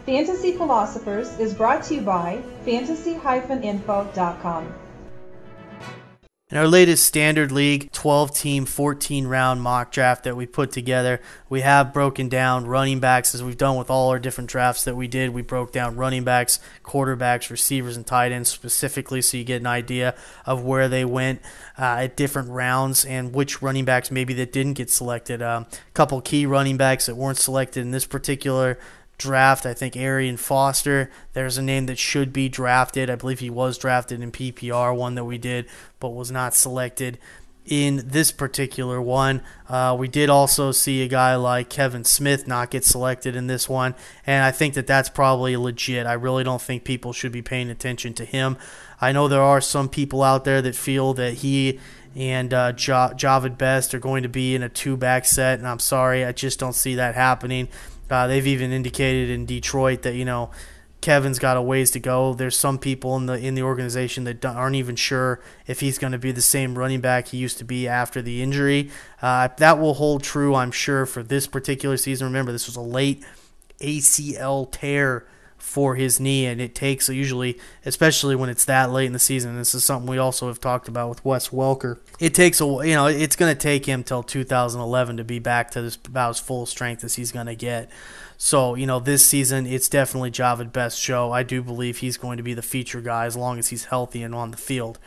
Fantasy Philosophers is brought to you by fantasy-info.com. In our latest Standard League 12-team, 14-round mock draft that we put together, we have broken down running backs as we've done with all our different drafts that we did. We broke down running backs, quarterbacks, receivers, and tight ends specifically so you get an idea of where they went at different rounds and which running backs maybe that didn't get selected. A couple key running backs that weren't selected in this particular draft. I think Arian Foster, there's a name that should be drafted. I believe he was drafted in PPR, one that we did, but was not selected in this particular one. We did also see a guy like Kevin Smith not get selected in this one, and I think that that's probably legit. I really don't think people should be paying attention to him. I know there are some people out there that feel that he and Jahvid Best are going to be in a two-back set, and I'm sorry, I just don't see that happening. They've even indicated in Detroit that, Kevin's got a ways to go. There's some people in the organization that aren't even sure if he's going to be the same running back he used to be after the injury. That will hold true, I'm sure, for this particular season. Remember, this was a late ACL tear for his knee, and it takes usually, especially when it's that late in the season, this is something we also have talked about with Wes Welker, it takes it's going to take him till 2011 to be back to about as full strength as he's going to get. So, this season, it's definitely Jahvid Best's show. I do believe he's going to be the feature guy as long as he's healthy and on the field.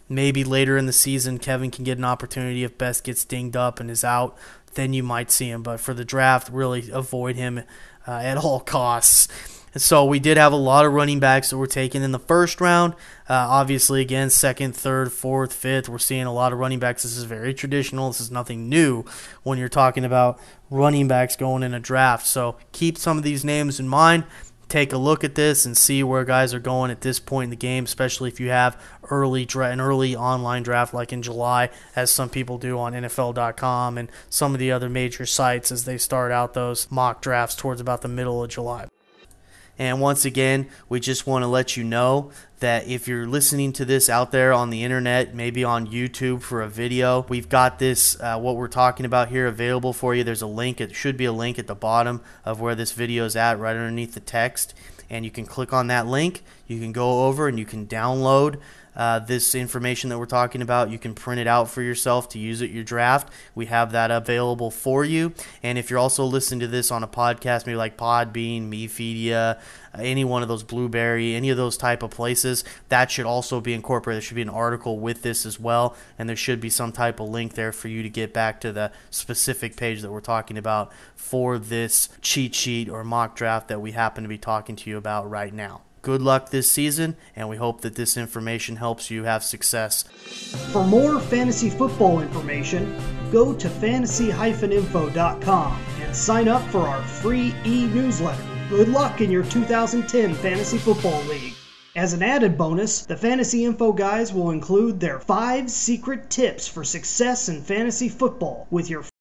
Maybe later in the season, Kevin can get an opportunity if Best gets dinged up and is out, then you might see him. But for the draft, really avoid him at all costs. And so we did have a lot of running backs that were taken in the first round. Obviously, again, second, third, fourth, fifth, we're seeing a lot of running backs. This is very traditional. This is nothing new when you're talking about running backs going in a draft. So keep some of these names in mind. Take a look at this and see where guys are going at this point in the game, especially if you have an early online draft like in July, as some people do on NFL.com and some of the other major sites as they start out those mock drafts towards about the middle of July. And once again, we just want to let you know that if you're listening to this out there on the internet, maybe on YouTube for a video, we've got this, what we're talking about here, available for you. There's a link. It should be a link at the bottom of where this video is at, right underneath the text. And you can click on that link. You can go over and you can download this information that we're talking about. You can print it out for yourself to use at your draft. We have that available for you. And if you're also listening to this on a podcast, maybe like Podbean, Mepedia, any one of those, Blueberry, any of those type of places, that should also be incorporated. There should be an article with this as well, and there should be some type of link there for you to get back to the specific page that we're talking about for this cheat sheet or mock draft that we happen to be talking to you about right now. Good luck this season, and we hope that this information helps you have success. For more fantasy football information, go to fantasy-info.com and sign up for our free e-newsletter. Good luck in your 2010 Fantasy Football League. As an added bonus, the Fantasy Info guys will include their 5 secret tips for success in fantasy football with your